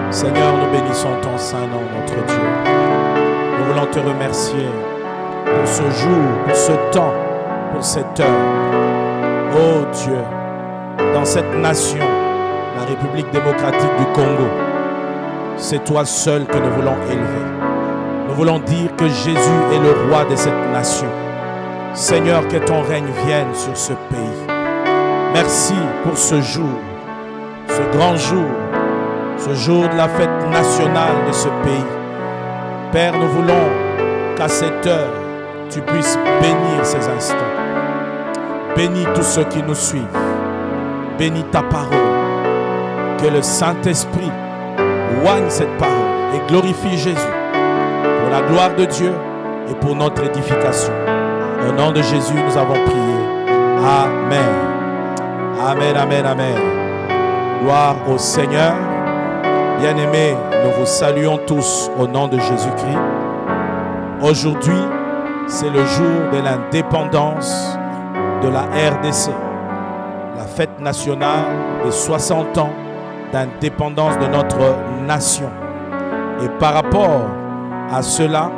Seigneur, nous bénissons ton saint nom, notre Dieu. Nous voulons te remercier pour ce jour, pour ce temps, pour cette heure. Oh Dieu, dans cette nation, la République démocratique du Congo, c'est toi seul que nous voulons élever. Nous voulons dire que Jésus est le roi de cette nation. Seigneur, que ton règne vienne sur ce pays. Merci pour ce jour, ce grand jour, ce jour de la fête nationale de ce pays. Père, nous voulons qu'à cette heure, tu puisses bénir ces instants. Bénis tous ceux qui nous suivent. Bénis ta parole. Que le Saint-Esprit oigne cette parole et glorifie Jésus pour la gloire de Dieu et pour notre édification. Au nom de Jésus, nous avons prié. Amen. Amen, amen, amen. Gloire au Seigneur. Bien-aimés, nous vous saluons tous au nom de Jésus-Christ. Aujourd'hui, c'est le jour de l'indépendance de la RDC, la fête nationale des 60 ans d'indépendance de notre nation. Et par rapport à cela,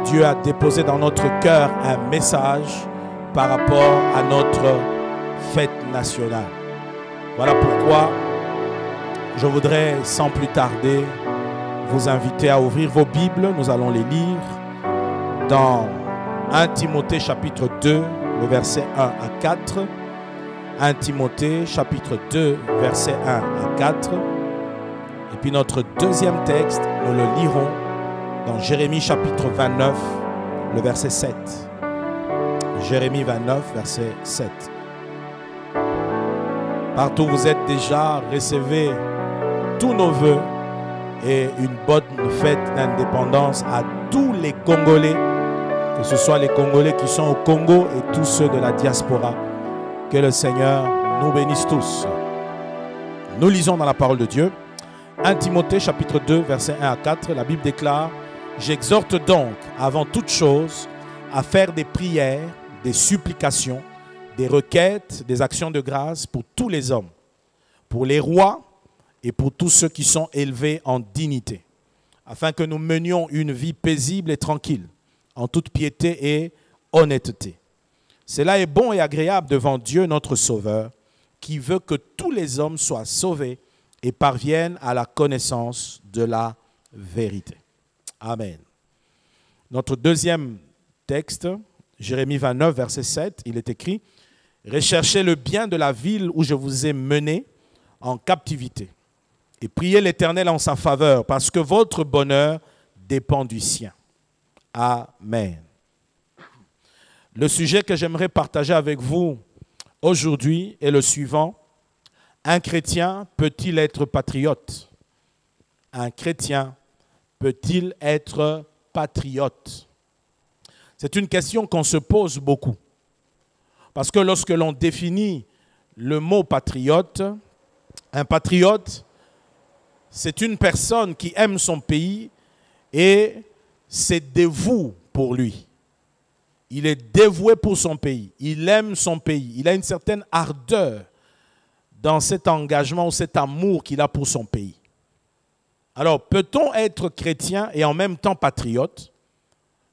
Dieu a déposé dans notre cœur un message par rapport à notre fête nationale. Voilà pourquoi je voudrais sans plus tarder vous inviter à ouvrir vos Bibles. Nous allons les lire dans 1 Timothée chapitre 2, le verset 1 à 4. 1 Timothée chapitre 2, verset 1 à 4. Et puis notre deuxième texte, nous le lirons dans Jérémie chapitre 29, le verset 7. Jérémie 29, verset 7. Partout où vous êtes déjà, recevez tous nos vœux et une bonne fête d'indépendance à tous les Congolais, que ce soit les Congolais qui sont au Congo et tous ceux de la diaspora. Que le Seigneur nous bénisse tous. Nous lisons dans la parole de Dieu, 1 Timothée chapitre 2, verset 1 à 4, la Bible déclare: « J'exhorte donc avant toute chose à faire des prières, des supplications, des requêtes, des actions de grâce pour tous les hommes, pour les rois et pour tous ceux qui sont élevés en dignité, afin que nous menions une vie paisible et tranquille, en toute piété et honnêteté. Cela est bon et agréable devant Dieu notre Sauveur, qui veut que tous les hommes soient sauvés et parviennent à la connaissance de la vérité. » Amen. Notre deuxième texte, Jérémie 29, verset 7, il est écrit: « Recherchez le bien de la ville où je vous ai mené en captivité, et priez l'Éternel en sa faveur, parce que votre bonheur dépend du sien. » Amen. Le sujet que j'aimerais partager avec vous aujourd'hui est le suivant: un chrétien peut-il être patriote? Un chrétien peut-il être patriote? C'est une question qu'on se pose beaucoup. Parce que lorsque l'on définit le mot patriote, un patriote, c'est une personne qui aime son pays et se dévoue pour lui. Il est dévoué pour son pays. Il aime son pays. Il a une certaine ardeur dans cet engagement ou cet amour qu'il a pour son pays. Alors, peut-on être chrétien et en même temps patriote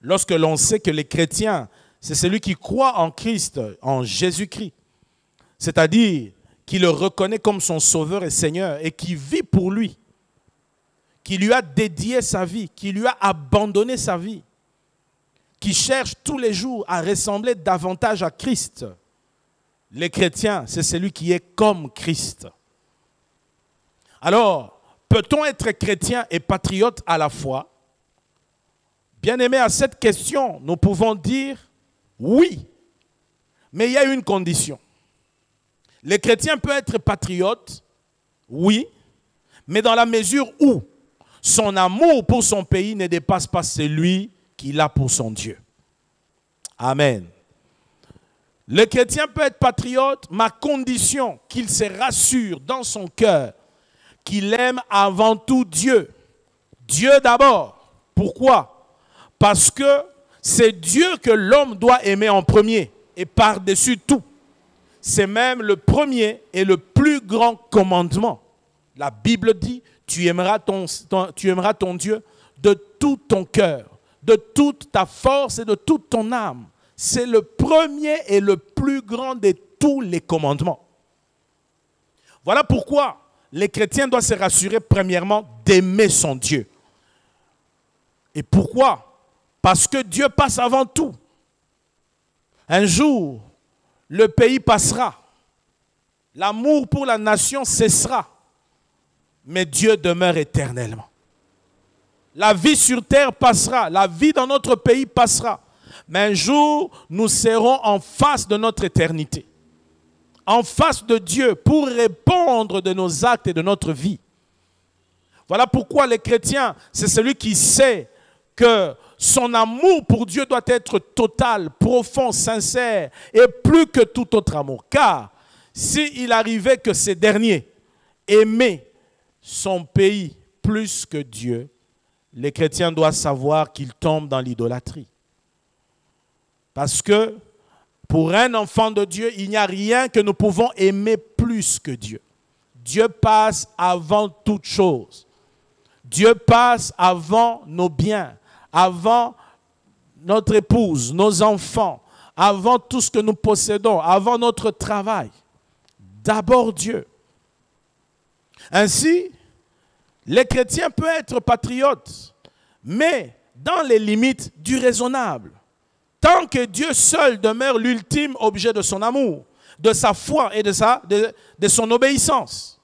lorsque l'on sait que les chrétiens, c'est celui qui croit en Christ, en Jésus-Christ, c'est-à-dire qui le reconnaît comme son sauveur et Seigneur et qui vit pour lui, qui lui a dédié sa vie, qui lui a abandonné sa vie, qui cherche tous les jours à ressembler davantage à Christ. Les chrétiens, c'est celui qui est comme Christ. Alors, peut-on être chrétien et patriote à la fois? Bien-aimés, à cette question, nous pouvons dire oui, mais il y a une condition. Les chrétiens peuvent être patriotes, oui, mais dans la mesure où son amour pour son pays ne dépasse pas celui qu'il a pour son Dieu. Amen. Le chrétien peut être patriote, ma condition qu'il se rassure dans son cœur qu'il aime avant tout Dieu. Dieu d'abord. Pourquoi? Parce que c'est Dieu que l'homme doit aimer en premier et par-dessus tout. C'est même le premier et le plus grand commandement. La Bible dit, tu aimeras ton Dieu de tout ton cœur, de toute ta force et de toute ton âme. C'est le premier et le plus grand de tous les commandements. Voilà pourquoi les chrétiens doivent se rassurer premièrement d'aimer son Dieu. Et pourquoi? Parce que Dieu passe avant tout. Un jour, le pays passera. L'amour pour la nation cessera. Mais Dieu demeure éternellement. La vie sur terre passera. La vie dans notre pays passera. Mais un jour, nous serons en face de notre éternité. En face de Dieu pour répondre de nos actes et de notre vie. Voilà pourquoi les chrétiens, c'est celui qui sait que son amour pour Dieu doit être total, profond, sincère et plus que tout autre amour. Car s'il arrivait que ces derniers aimaient son pays plus que Dieu, les chrétiens doivent savoir qu'ils tombent dans l'idolâtrie. Parce que pour un enfant de Dieu, il n'y a rien que nous pouvons aimer plus que Dieu. Dieu passe avant toute chose. Dieu passe avant nos biens, avant notre épouse, nos enfants, avant tout ce que nous possédons, avant notre travail. D'abord Dieu. Ainsi, les chrétiens peuvent être patriotes, mais dans les limites du raisonnable. Tant que Dieu seul demeure l'ultime objet de son amour, de sa foi et de son obéissance.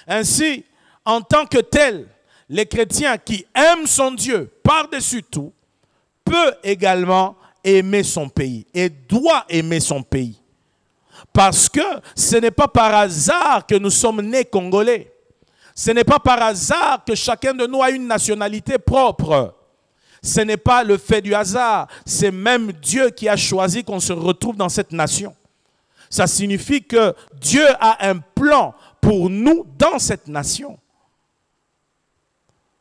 Ainsi, en tant que tel, les chrétiens qui aiment son Dieu par-dessus tout, peut également aimer son pays et doit aimer son pays. Parce que ce n'est pas par hasard que nous sommes nés Congolais. Ce n'est pas par hasard que chacun de nous a une nationalité propre. Ce n'est pas le fait du hasard, c'est même Dieu qui a choisi qu'on se retrouve dans cette nation. Ça signifie que Dieu a un plan pour nous dans cette nation.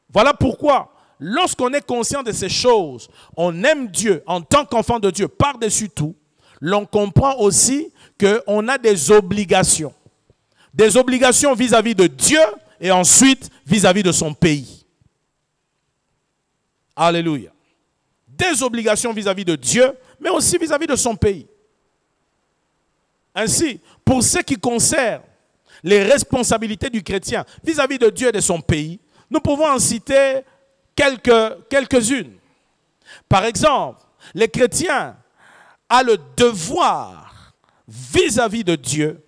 Voilà pourquoi, lorsqu'on est conscient de ces choses, on aime Dieu en tant qu'enfant de Dieu par-dessus tout, l'on comprend aussi qu'on a des obligations. Des obligations vis-à-vis de Dieu et ensuite vis-à-vis de son pays. Alléluia. Des obligations vis-à-vis de Dieu, mais aussi vis-à-vis de son pays. Ainsi, pour ce qui concerne les responsabilités du chrétien vis-à-vis de Dieu et de son pays, nous pouvons en citer quelques-unes. Par exemple, les chrétiens ont le devoir vis-à-vis de Dieu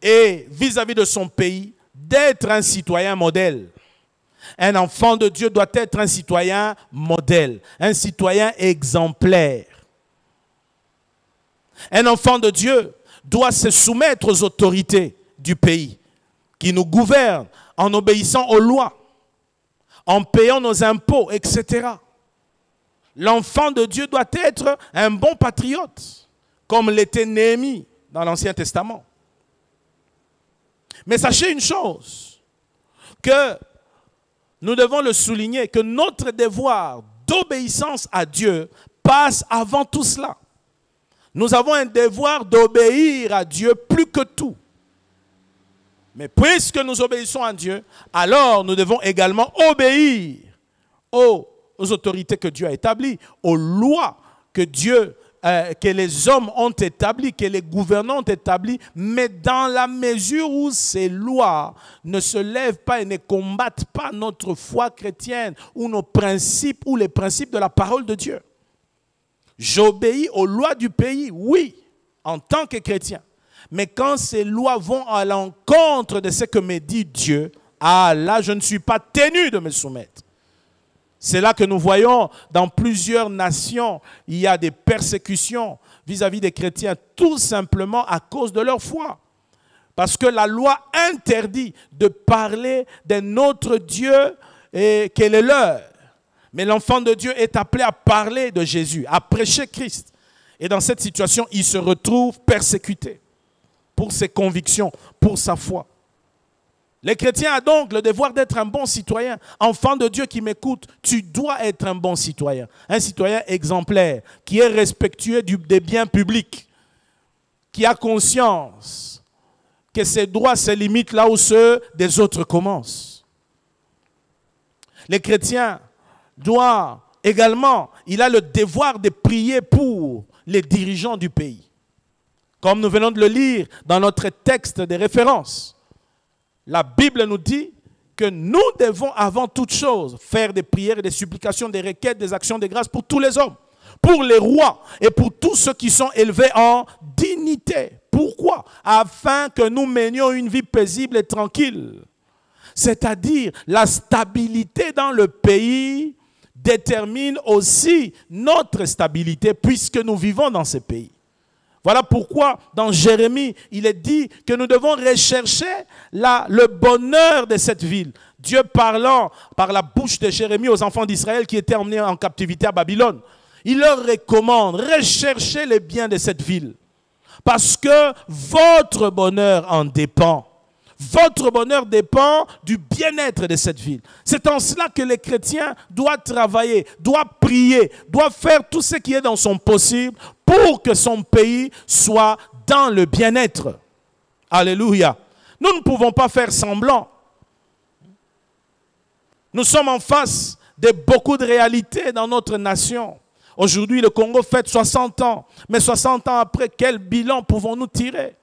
et vis-à-vis de son pays d'être un citoyen modèle. Un enfant de Dieu doit être un citoyen modèle, un citoyen exemplaire. Un enfant de Dieu doit se soumettre aux autorités du pays qui nous gouvernent en obéissant aux lois, en payant nos impôts, etc. L'enfant de Dieu doit être un bon patriote, comme l'était Néhémie dans l'Ancien Testament. Mais sachez une chose, que nous devons le souligner, que notre devoir d'obéissance à Dieu passe avant tout cela. Nous avons un devoir d'obéir à Dieu plus que tout. Mais puisque nous obéissons à Dieu, alors nous devons également obéir aux autorités que Dieu a établies, aux lois que que les hommes ont établies, que les gouvernants ont établies, mais dans la mesure où ces lois ne se lèvent pas et ne combattent pas notre foi chrétienne ou nos principes ou les principes de la parole de Dieu. J'obéis aux lois du pays, oui, en tant que chrétien. Mais quand ces lois vont à l'encontre de ce que me dit Dieu, ah là, je ne suis pas tenu de me soumettre. C'est là que nous voyons dans plusieurs nations, il y a des persécutions vis-à-vis des chrétiens, tout simplement à cause de leur foi. Parce que la loi interdit de parler d'un autre Dieu qui est le leur. Mais l'enfant de Dieu est appelé à parler de Jésus, à prêcher Christ. Et dans cette situation, il se retrouve persécuté pour ses convictions, pour sa foi. Les chrétiens ont donc le devoir d'être un bon citoyen. Enfant de Dieu qui m'écoute, tu dois être un bon citoyen. Un citoyen exemplaire, qui est respectueux des biens publics, qui a conscience que ses droits se limitent là où ceux des autres commencent. Les chrétiens doivent également, il a le devoir de prier pour les dirigeants du pays. Comme nous venons de le lire dans notre texte de référence. La Bible nous dit que nous devons avant toute chose faire des prières et des supplications, des requêtes, des actions de grâce pour tous les hommes, pour les rois et pour tous ceux qui sont élevés en dignité. Pourquoi? Afin que nous menions une vie paisible et tranquille. C'est-à-dire la stabilité dans le pays détermine aussi notre stabilité puisque nous vivons dans ce pays. Voilà pourquoi dans Jérémie, il est dit que nous devons rechercher le bonheur de cette ville. Dieu parlant par la bouche de Jérémie aux enfants d'Israël qui étaient emmenés en captivité à Babylone, il leur recommande, recherchez les biens de cette ville. Parce que votre bonheur en dépend. Votre bonheur dépend du bien-être de cette ville. C'est en cela que les chrétiens doivent travailler, doivent prier, doivent faire tout ce qui est dans son possible pour que son pays soit dans le bien-être. Alléluia. Nous ne pouvons pas faire semblant. Nous sommes en face de beaucoup de réalités dans notre nation. Aujourd'hui, le Congo fête 60 ans. Mais 60 ans après, quel bilan pouvons-nous tirer?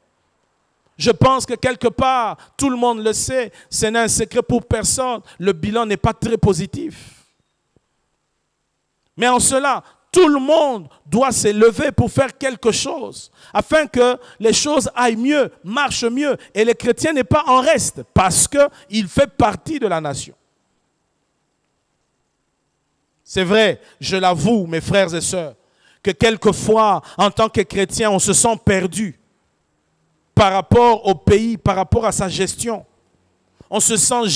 Je pense que quelque part, tout le monde le sait, ce n'est un secret pour personne, le bilan n'est pas très positif. Mais en cela, tout le monde doit se lever pour faire quelque chose, afin que les choses aillent mieux, marchent mieux, et les chrétiens n'est pas en reste, parce qu'il fait partie de la nation. C'est vrai, je l'avoue, mes frères et sœurs, que quelquefois, en tant que chrétien, on se sent perdu par rapport au pays, par rapport à sa gestion. On se sent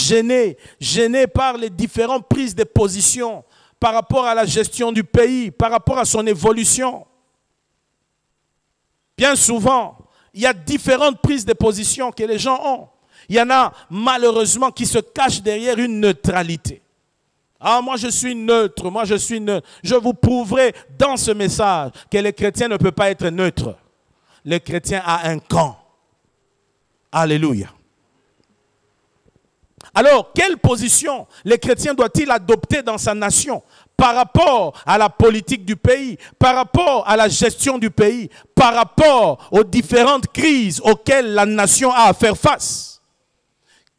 gêné par les différentes prises de position, par rapport à la gestion du pays, par rapport à son évolution. Bien souvent, il y a différentes prises de position que les gens ont. Il y en a malheureusement qui se cachent derrière une neutralité. Ah, moi je suis neutre, moi je suis neutre. Je vous prouverai dans ce message que les chrétiens ne peuvent pas être neutres. Le chrétien a un camp. Alléluia. Alors, quelle position les chrétiens doivent-ils adopter dans sa nation par rapport à la politique du pays, par rapport à la gestion du pays, par rapport aux différentes crises auxquelles la nation a à faire face?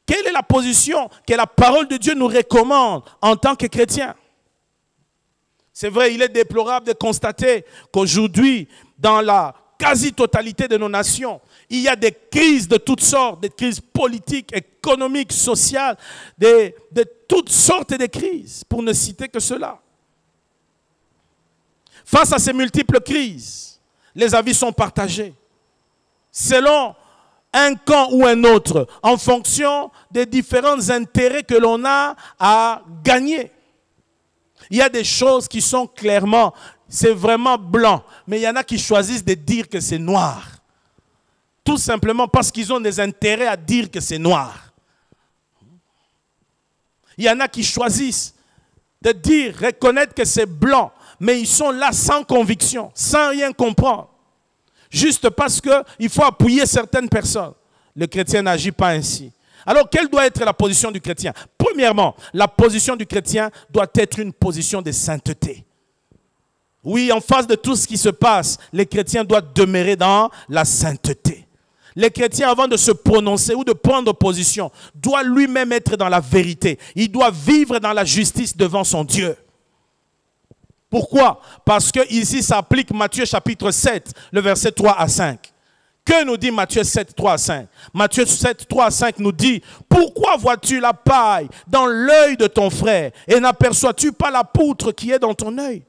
Quelle est la position que la parole de Dieu nous recommande en tant que chrétiens? C'est vrai, il est déplorable de constater qu'aujourd'hui, dans la quasi-totalité de nos nations, il y a des crises de toutes sortes, des crises politiques, économiques, sociales, de toutes sortes de crises, pour ne citer que cela. Face à ces multiples crises, les avis sont partagés, selon un camp ou un autre, en fonction des différents intérêts que l'on a à gagner. Il y a des choses qui sont clairement, c'est vraiment blanc, mais il y en a qui choisissent de dire que c'est noir. Tout simplement parce qu'ils ont des intérêts à dire que c'est noir. Il y en a qui choisissent de dire, reconnaître que c'est blanc, mais ils sont là sans conviction, sans rien comprendre. Juste parce qu'il faut appuyer certaines personnes. Le chrétien n'agit pas ainsi. Alors, quelle doit être la position du chrétien? Premièrement, la position du chrétien doit être une position de sainteté. Oui, en face de tout ce qui se passe, les chrétiens doivent demeurer dans la sainteté. Les chrétiens, avant de se prononcer ou de prendre position, doit lui-même être dans la vérité. Il doit vivre dans la justice devant son Dieu. Pourquoi? Parce que ici s'applique Matthieu chapitre 7, le verset 3 à 5. Que nous dit Matthieu 7, 3 à 5? Matthieu 7, 3 à 5 nous dit: pourquoi vois-tu la paille dans l'œil de ton frère et n'aperçois-tu pas la poutre qui est dans ton œil?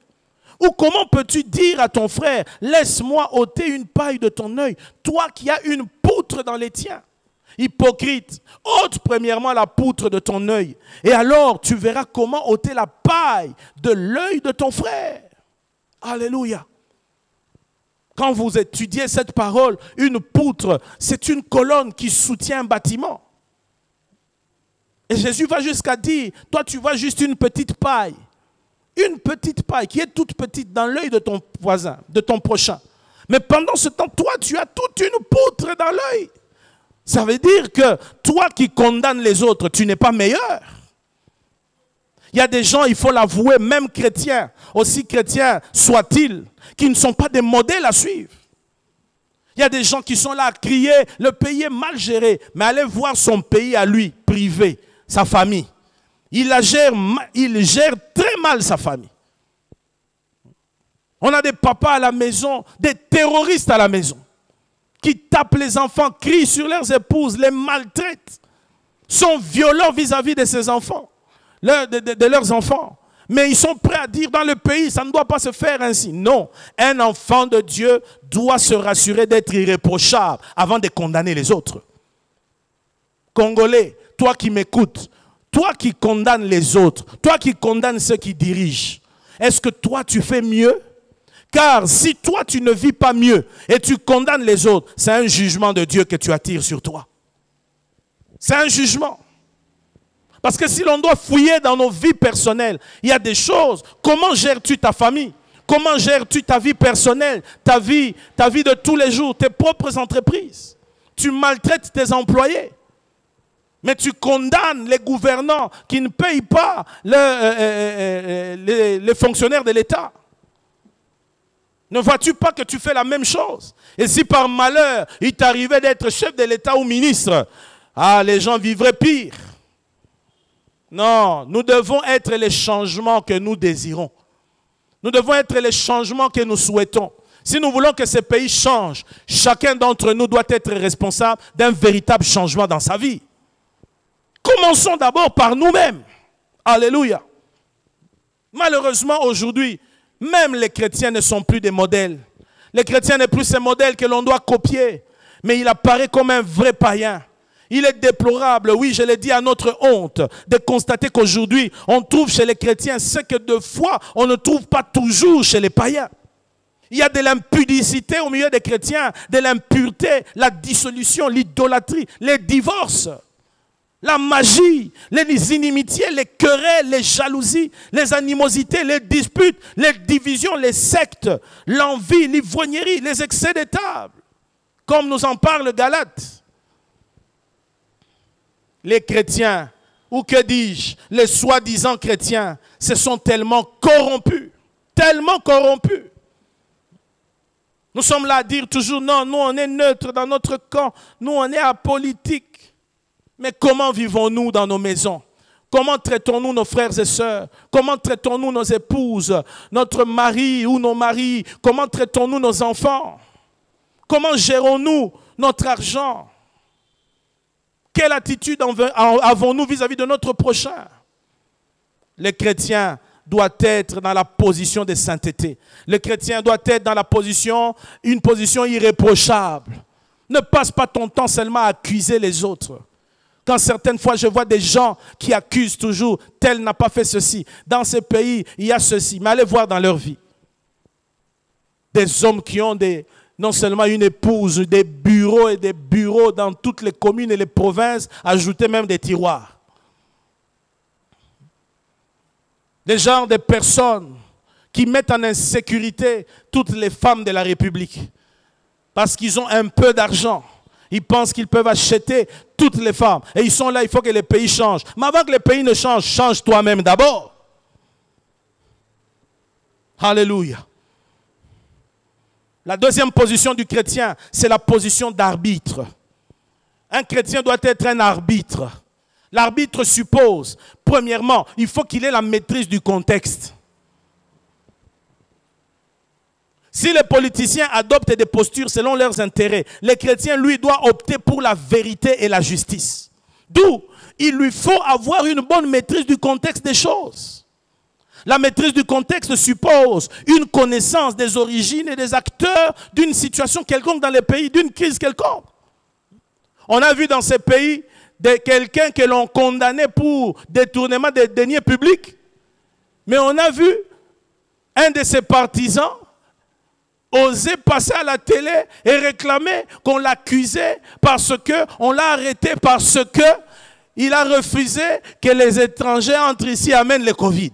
Ou comment peux-tu dire à ton frère: laisse-moi ôter une paille de ton œil, toi qui as une poutre dans les tiens? Hypocrite, ôte premièrement la poutre de ton œil, et alors tu verras comment ôter la paille de l'œil de ton frère. Alléluia. Quand vous étudiez cette parole, une poutre, c'est une colonne qui soutient un bâtiment. Et Jésus va jusqu'à dire: toi tu vois juste une petite paille. Une petite paille qui est toute petite dans l'œil de ton voisin, de ton prochain. Mais pendant ce temps, toi, tu as toute une poutre dans l'œil. Ça veut dire que toi qui condamnes les autres, tu n'es pas meilleur. Il y a des gens, il faut l'avouer, même chrétiens, aussi chrétiens soient-ils, qui ne sont pas des modèles à suivre. Il y a des gens qui sont là à crier: le pays est mal géré. Mais allez voir son pays à lui, privé, sa famille. Il gère très mal sa famille. On a des papas à la maison, des terroristes à la maison, qui tapent les enfants, crient sur leurs épouses, les maltraitent, sont violents vis-à-vis de ses enfants, de leurs enfants. Mais ils sont prêts à dire: dans le pays, ça ne doit pas se faire ainsi. Non, un enfant de Dieu doit se rassurer d'être irréprochable avant de condamner les autres. Congolais, toi qui m'écoutes, toi qui condamnes les autres, toi qui condamnes ceux qui dirigent, est-ce que toi tu fais mieux? Car si toi tu ne vis pas mieux et tu condamnes les autres, c'est un jugement de Dieu que tu attires sur toi. C'est un jugement. Parce que si l'on doit fouiller dans nos vies personnelles, il y a des choses. Comment gères-tu ta famille? Comment gères-tu ta vie personnelle, ta vie de tous les jours, tes propres entreprises? Tu maltraites tes employés. Mais tu condamnes les gouvernants qui ne payent pas les fonctionnaires de l'État. Ne vois-tu pas que tu fais la même chose? Et si par malheur, il t'arrivait d'être chef de l'État ou ministre, les gens vivraient pire. Non, nous devons être les changements que nous désirons. Nous devons être les changements que nous souhaitons. Si nous voulons que ce pays change, chacun d'entre nous doit être responsable d'un véritable changement dans sa vie. Commençons d'abord par nous-mêmes. Alléluia. Malheureusement, aujourd'hui, même les chrétiens ne sont plus des modèles. Les chrétiens ne sont plus ces modèles que l'on doit copier. Mais il apparaît comme un vrai païen. Il est déplorable, oui, je l'ai dit à notre honte, de constater qu'aujourd'hui, on trouve chez les chrétiens ce que de fois, on ne trouve pas toujours chez les païens. Il y a de l'impudicité au milieu des chrétiens, de l'impureté, la dissolution, l'idolâtrie, les divorces. La magie, les inimitiés, les querelles, les jalousies, les animosités, les disputes, les divisions, les sectes, l'envie, l'ivrognerie, les excès de table. Comme nous en parle Galates. Les chrétiens, ou que dis-je, les soi-disant chrétiens, se sont tellement corrompus. Tellement corrompus. Nous sommes là à dire toujours: non, nous on est neutres dans notre camp, nous on est apolitiques. Mais comment vivons-nous dans nos maisons? Comment traitons-nous nos frères et sœurs? Comment traitons-nous nos épouses, notre mari ou nos maris? Comment traitons-nous nos enfants? Comment gérons-nous notre argent? Quelle attitude avons-nous vis-à-vis de notre prochain? Le chrétien doit être dans la position de sainteté. Le chrétien doit être dans une position irréprochable. Ne passe pas ton temps seulement à accuser les autres. Quand certaines fois je vois des gens qui accusent toujours: tel n'a pas fait ceci, dans ce pays il y a ceci. Mais allez voir dans leur vie. Des hommes qui ont non seulement une épouse, des bureaux et des bureaux dans toutes les communes et les provinces, ajouter même des tiroirs. Des genres de personnes qui mettent en insécurité toutes les femmes de la République parce qu'ils ont un peu d'argent. Ils pensent qu'ils peuvent acheter toutes les femmes. Et ils sont là, il faut que les pays changent. Mais avant que les pays ne changent, change toi-même d'abord. Alléluia. La deuxième position du chrétien, c'est la position d'arbitre. Un chrétien doit être un arbitre. L'arbitre suppose, premièrement, il faut qu'il ait la maîtrise du contexte. Si les politiciens adoptent des postures selon leurs intérêts, les chrétiens, lui, doivent opter pour la vérité et la justice. D'où, il lui faut avoir une bonne maîtrise du contexte des choses. La maîtrise du contexte suppose une connaissance des origines et des acteurs d'une situation quelconque dans les pays, d'une crise quelconque. On a vu dans ces pays quelqu'un que l'on condamnait pour détournement des deniers publics, mais on a vu un de ses partisans oser passer à la télé et réclamer qu'on l'accusait parce qu'on l'a arrêté, parce qu'il a refusé que les étrangers entrent ici et amènent le Covid.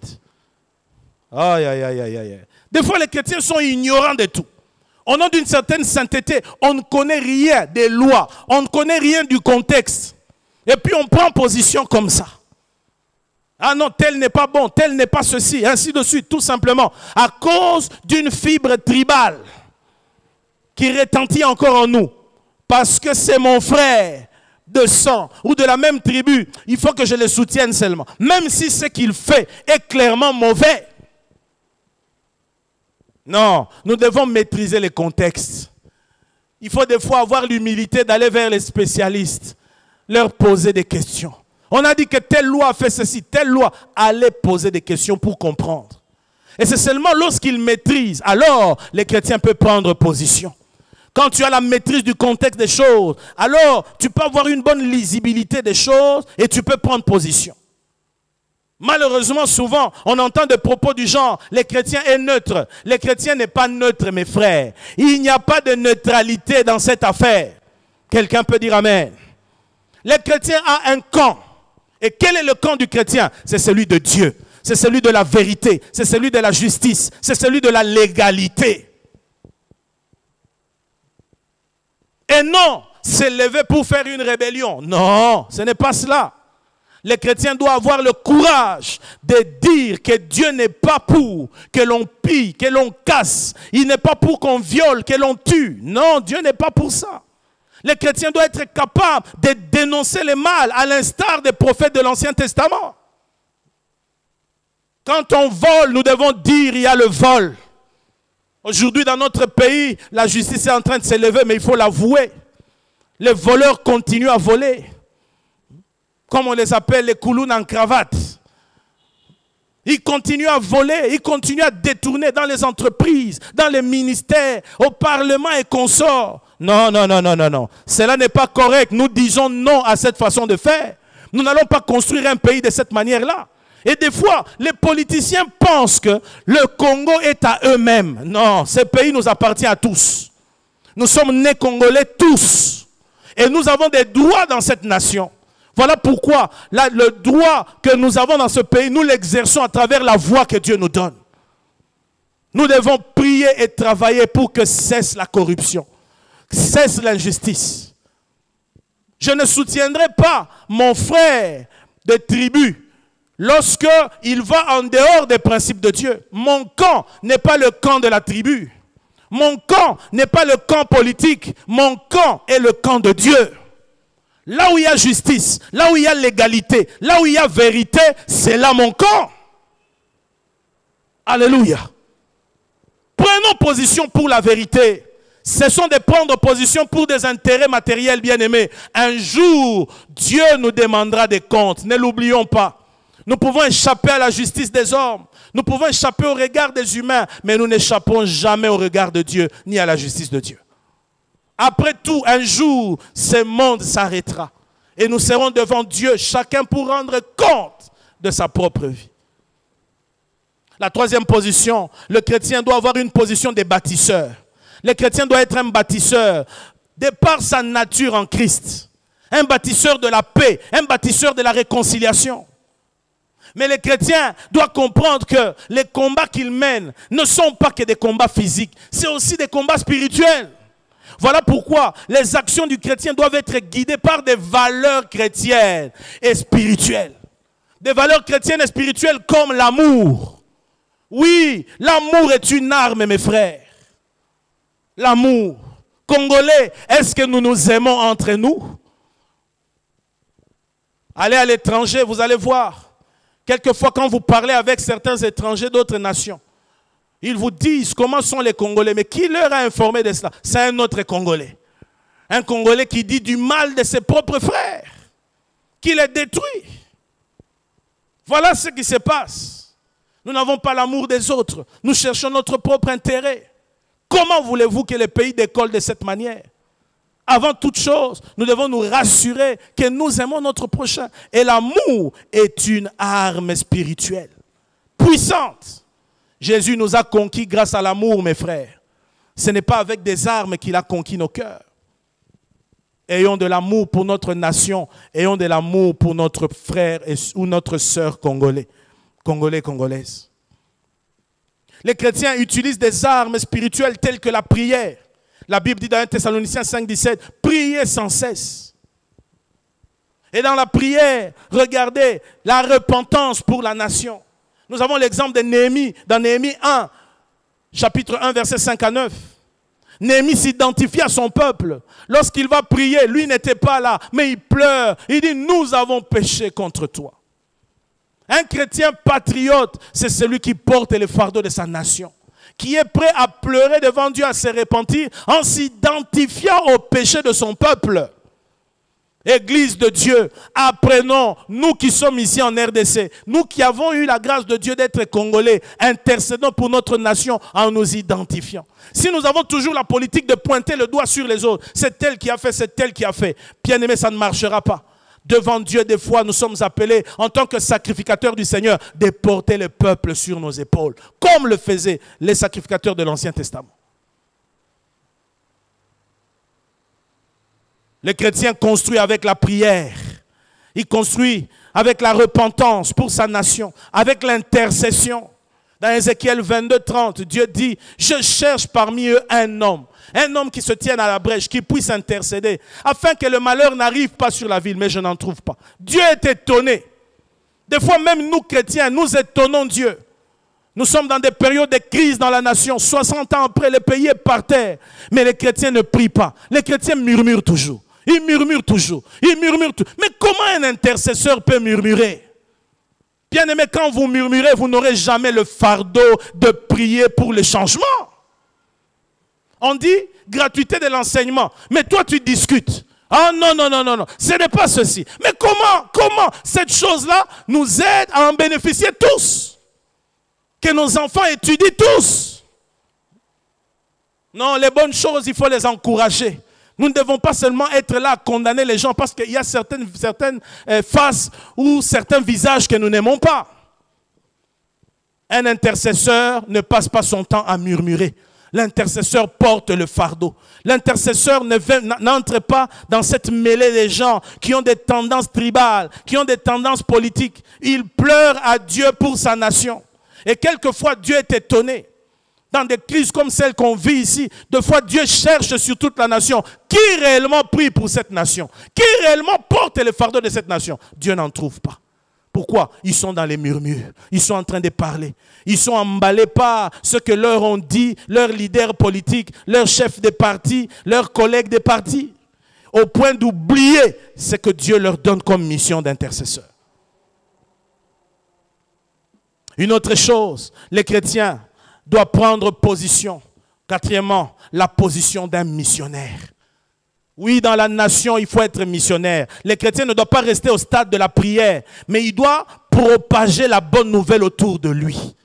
Aïe, aïe, aïe, aïe, aïe. Des fois, les chrétiens sont ignorants de tout. Au nom d'une certaine sainteté, on ne connaît rien des lois, on ne connaît rien du contexte. Et puis on prend position comme ça. Ah non, tel n'est pas bon, tel n'est pas ceci, ainsi de suite, tout simplement. À cause d'une fibre tribale qui retentit encore en nous. Parce que c'est mon frère de sang ou de la même tribu, il faut que je le soutienne seulement. Même si ce qu'il fait est clairement mauvais. Non, nous devons maîtriser les contextes. Il faut des fois avoir l'humilité d'aller vers les spécialistes, leur poser des questions. On a dit que telle loi a fait ceci, telle loi. Allez poser des questions pour comprendre. Et c'est seulement lorsqu'ils maîtrisent, alors les chrétiens peuvent prendre position. Quand tu as la maîtrise du contexte des choses, alors tu peux avoir une bonne lisibilité des choses et tu peux prendre position. Malheureusement, souvent, on entend des propos du genre « les chrétiens est neutre ». Les chrétiens n'est pas neutre, mes frères. Il n'y a pas de neutralité dans cette affaire. Quelqu'un peut dire Amen. Les chrétiens ont un camp. Et quel est le camp du chrétien? C'est celui de Dieu. C'est celui de la vérité. C'est celui de la justice. C'est celui de la légalité. Et non, s'élever pour faire une rébellion. Non, ce n'est pas cela. Les chrétiens doivent avoir le courage de dire que Dieu n'est pas pour que l'on pille, que l'on casse. Il n'est pas pour qu'on viole, que l'on tue. Non, Dieu n'est pas pour ça. Les chrétiens doivent être capables de dénoncer le mal, à l'instar des prophètes de l'Ancien Testament. Quand on vole, nous devons dire il y a le vol. Aujourd'hui, dans notre pays, la justice est en train de s'élever, mais il faut l'avouer. Les voleurs continuent à voler. Comme on les appelle, les koulouns en cravate. Ils continuent à voler, ils continuent à détourner dans les entreprises, dans les ministères, au Parlement et consorts. Non, non, non, non, non, non. Cela n'est pas correct. Nous disons non à cette façon de faire. Nous n'allons pas construire un pays de cette manière-là. Et des fois, les politiciens pensent que le Congo est à eux-mêmes. Non, ce pays nous appartient à tous. Nous sommes nés Congolais tous. Et nous avons des droits dans cette nation. Voilà pourquoi le droit que nous avons dans ce pays, nous l'exerçons à travers la voix que Dieu nous donne. Nous devons prier et travailler pour que cesse la corruption, cesse l'injustice. Je ne soutiendrai pas mon frère de tribu lorsqu'il va en dehors des principes de Dieu. Mon camp n'est pas le camp de la tribu. Mon camp n'est pas le camp politique. Mon camp est le camp de Dieu. Là où il y a justice, là où il y a légalité, là où il y a vérité, c'est là mon camp. Alléluia. Prenons position pour la vérité. Cessons de prendre position pour des intérêts matériels, bien-aimés. Un jour, Dieu nous demandera des comptes. Ne l'oublions pas. Nous pouvons échapper à la justice des hommes. Nous pouvons échapper au regard des humains. Mais nous n'échappons jamais au regard de Dieu, ni à la justice de Dieu. Après tout, un jour, ce monde s'arrêtera. Et nous serons devant Dieu, chacun pour rendre compte de sa propre vie. La troisième position, le chrétien doit avoir une position de bâtisseur. Le chrétien doit être un bâtisseur de par sa nature en Christ. Un bâtisseur de la paix, un bâtisseur de la réconciliation. Mais les chrétiens doivent comprendre que les combats qu'ils mènent ne sont pas que des combats physiques. C'est aussi des combats spirituels. Voilà pourquoi les actions du chrétien doivent être guidées par des valeurs chrétiennes et spirituelles. Des valeurs chrétiennes et spirituelles comme l'amour. Oui, l'amour est une arme, mes frères. L'amour. Congolais, est-ce que nous nous aimons entre nous? Allez à l'étranger, vous allez voir. Quelquefois, quand vous parlez avec certains étrangers d'autres nations, ils vous disent comment sont les Congolais. Mais qui leur a informé de cela? C'est un autre Congolais. Un Congolais qui dit du mal de ses propres frères, qui les détruit. Voilà ce qui se passe. Nous n'avons pas l'amour des autres. Nous cherchons notre propre intérêt. Comment voulez-vous que les pays décollent de cette manière? Avant toute chose, nous devons nous rassurer que nous aimons notre prochain. Et l'amour est une arme spirituelle, puissante. Jésus nous a conquis grâce à l'amour, mes frères. Ce n'est pas avec des armes qu'il a conquis nos cœurs. Ayons de l'amour pour notre nation. Ayons de l'amour pour notre frère ou notre sœur congolais, congolaises. Les chrétiens utilisent des armes spirituelles telles que la prière. La Bible dit dans 1 Thessaloniciens 5, 17, priez sans cesse. Et dans la prière, regardez la repentance pour la nation. Nous avons l'exemple de Néhémie, dans Néhémie 1, chapitre 1, verset 5 à 9. Néhémie s'identifie à son peuple. Lorsqu'il va prier, lui n'était pas là, mais il pleure. Il dit, nous avons péché contre toi. Un chrétien patriote, c'est celui qui porte le fardeau de sa nation, qui est prêt à pleurer devant Dieu, à se repentir en s'identifiant au péché de son peuple. Église de Dieu, apprenons, nous qui sommes ici en RDC, nous qui avons eu la grâce de Dieu d'être Congolais, intercédons pour notre nation en nous identifiant. Si nous avons toujours la politique de pointer le doigt sur les autres, c'est tel qui a fait, c'est tel qui a fait, bien aimé, ça ne marchera pas. Devant Dieu, des fois, nous sommes appelés, en tant que sacrificateurs du Seigneur, de porter le peuple sur nos épaules, comme le faisaient les sacrificateurs de l'Ancien Testament. Le chrétien construit avec la prière. Il construit avec la repentance pour sa nation, avec l'intercession. Dans Ézéchiel 22, 30, Dieu dit, je cherche parmi eux un homme qui se tienne à la brèche, qui puisse intercéder, afin que le malheur n'arrive pas sur la ville, mais je n'en trouve pas. Dieu est étonné. Des fois même nous chrétiens, nous étonnons Dieu. Nous sommes dans des périodes de crise dans la nation. 60 ans après, le pays est par terre. Mais les chrétiens ne prient pas. Les chrétiens murmurent toujours. Ils murmurent toujours. Ils murmurent toujours. Mais comment un intercesseur peut murmurer? Bien aimé, quand vous murmurez, vous n'aurez jamais le fardeau de prier pour le changement. On dit gratuité de l'enseignement. Mais toi, tu discutes. Ah non, non, non, non, non. Ce n'est pas ceci. Mais comment cette chose-là nous aide à en bénéficier tous? Que nos enfants étudient tous. Non, les bonnes choses, il faut les encourager. Nous ne devons pas seulement être là à condamner les gens parce qu'il y a certaines faces ou certains visages que nous n'aimons pas. Un intercesseur ne passe pas son temps à murmurer. L'intercesseur porte le fardeau. L'intercesseur n'entre pas dans cette mêlée des gens qui ont des tendances tribales, qui ont des tendances politiques. Il pleure à Dieu pour sa nation. Et quelquefois, Dieu est étonné. Dans des crises comme celle qu'on vit ici, deux fois Dieu cherche sur toute la nation. Qui réellement prie pour cette nation? Qui réellement porte le fardeau de cette nation? Dieu n'en trouve pas. Pourquoi? Ils sont dans les murmures. Ils sont en train de parler. Ils sont emballés par ce que leur ont dit leurs leaders politiques, leurs chefs de parti, leurs collègues de parti, au point d'oublier ce que Dieu leur donne comme mission d'intercesseur. Une autre chose, les chrétiens doivent prendre position. Quatrièmement, la position d'un missionnaire. Oui, dans la nation, il faut être missionnaire. Les chrétiens ne doivent pas rester au stade de la prière, mais ils doivent propager la bonne nouvelle autour de lui.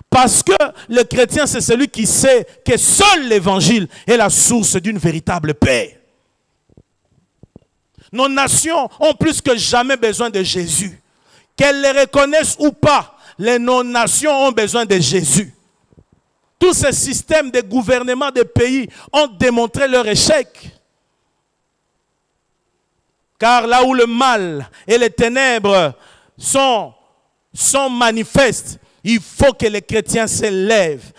Parce que le chrétien, c'est celui qui sait que seul l'évangile est la source d'une véritable paix. Nos nations ont plus que jamais besoin de Jésus. Qu'elles les reconnaissent ou pas, nos nations ont besoin de Jésus. Tous ces systèmes de gouvernement des pays ont démontré leur échec. Car là où le mal et les ténèbres sont manifestes, Il faut que les chrétiens s'élèvent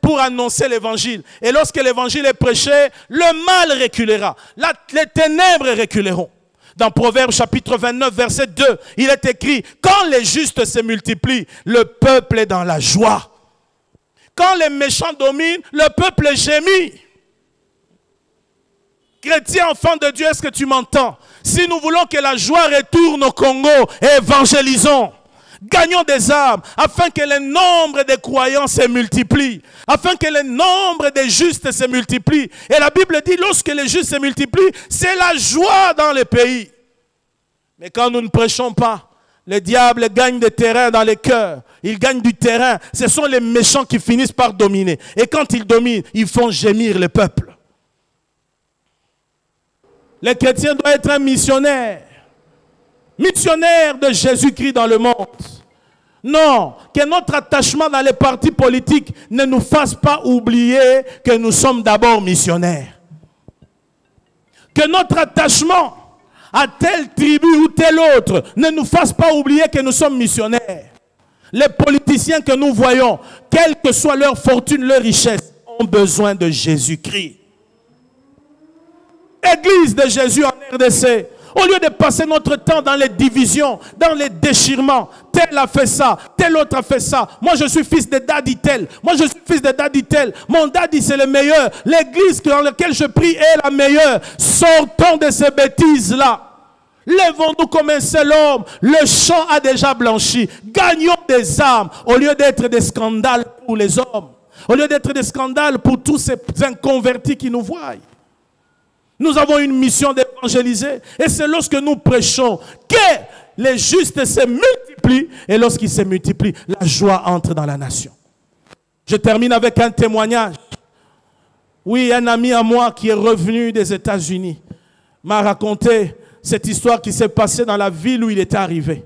pour annoncer l'évangile. Et lorsque l'évangile est prêché, le mal reculera. Les ténèbres reculeront. Dans Proverbes chapitre 29, verset 2, il est écrit, quand les justes se multiplient, le peuple est dans la joie. Quand les méchants dominent, le peuple gémit. Chrétien, enfant de Dieu, est-ce que tu m'entends? Si nous voulons que la joie retourne au Congo, évangélisons. Gagnons des âmes, afin que le nombre des croyants se multiplie, afin que le nombre des justes se multiplie. Et la Bible dit, lorsque les justes se multiplient, c'est la joie dans les pays. Mais quand nous ne prêchons pas, le diable gagne des terrains dans les cœurs. Il gagne du terrain. Ce sont les méchants qui finissent par dominer. Et quand ils dominent, ils font gémir le peuple. Les chrétiens doivent être un missionnaire. Missionnaire de Jésus-Christ dans le monde. Non, que notre attachement dans les partis politiques ne nous fasse pas oublier que nous sommes d'abord missionnaires. Que notre attachement à telle tribu ou telle autre ne nous fasse pas oublier que nous sommes missionnaires. Les politiciens que nous voyons, quelle que soit leur fortune, leur richesse, ont besoin de Jésus-Christ. Église de Jésus en RDC, au lieu de passer notre temps dans les divisions, dans les déchirements, tel a fait ça, tel autre a fait ça. Moi je suis fils de daddy tel, moi je suis fils de daddy tel, mon daddy c'est le meilleur, l'église dans laquelle je prie est la meilleure. Sortons de ces bêtises-là. Lèvons-nous comme un seul homme. Le champ a déjà blanchi. Gagnons des âmes au lieu d'être des scandales pour les hommes. Au lieu d'être des scandales pour tous ces inconvertis qui nous voient. Nous avons une mission d'évangéliser. Et c'est lorsque nous prêchons que les justes se multiplient. Et lorsqu'ils se multiplient, la joie entre dans la nation. Je termine avec un témoignage. Oui, un ami à moi qui est revenu des États-Unis m'a raconté cette histoire qui s'est passée dans la ville où il était arrivé.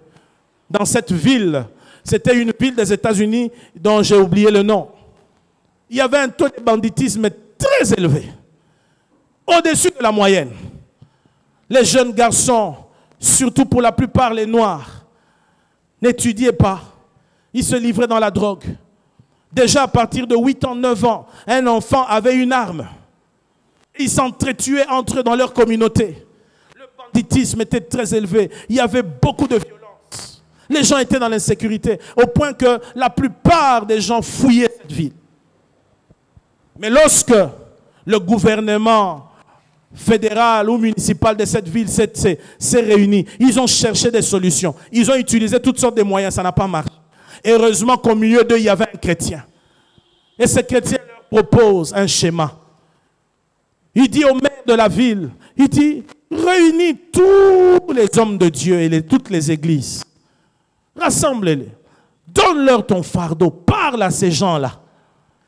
Dans cette ville, c'était une ville des États-Unis dont j'ai oublié le nom. Il y avait un taux de banditisme très élevé. Au-dessus de la moyenne. Les jeunes garçons, surtout pour la plupart les noirs, n'étudiaient pas. Ils se livraient dans la drogue. Déjà à partir de 8 ans, 9 ans, un enfant avait une arme. Ils s'entretuaient entre eux dans leur communauté. Le banditisme était très élevé. Il y avait beaucoup de violence. Les gens étaient dans l'insécurité, au point que la plupart des gens fouillaient cette ville. Mais lorsque le gouvernement fédéral ou municipal de cette ville s'est réuni, ils ont cherché des solutions. Ils ont utilisé toutes sortes de moyens, ça n'a pas marché. Heureusement qu'au milieu d'eux, il y avait un chrétien. Et ce chrétien leur propose un schéma. Il dit au maire de la ville, il dit, réunis tous les hommes de Dieu et toutes les églises. Rassemble-les. Donne-leur ton fardeau. Parle à ces gens-là.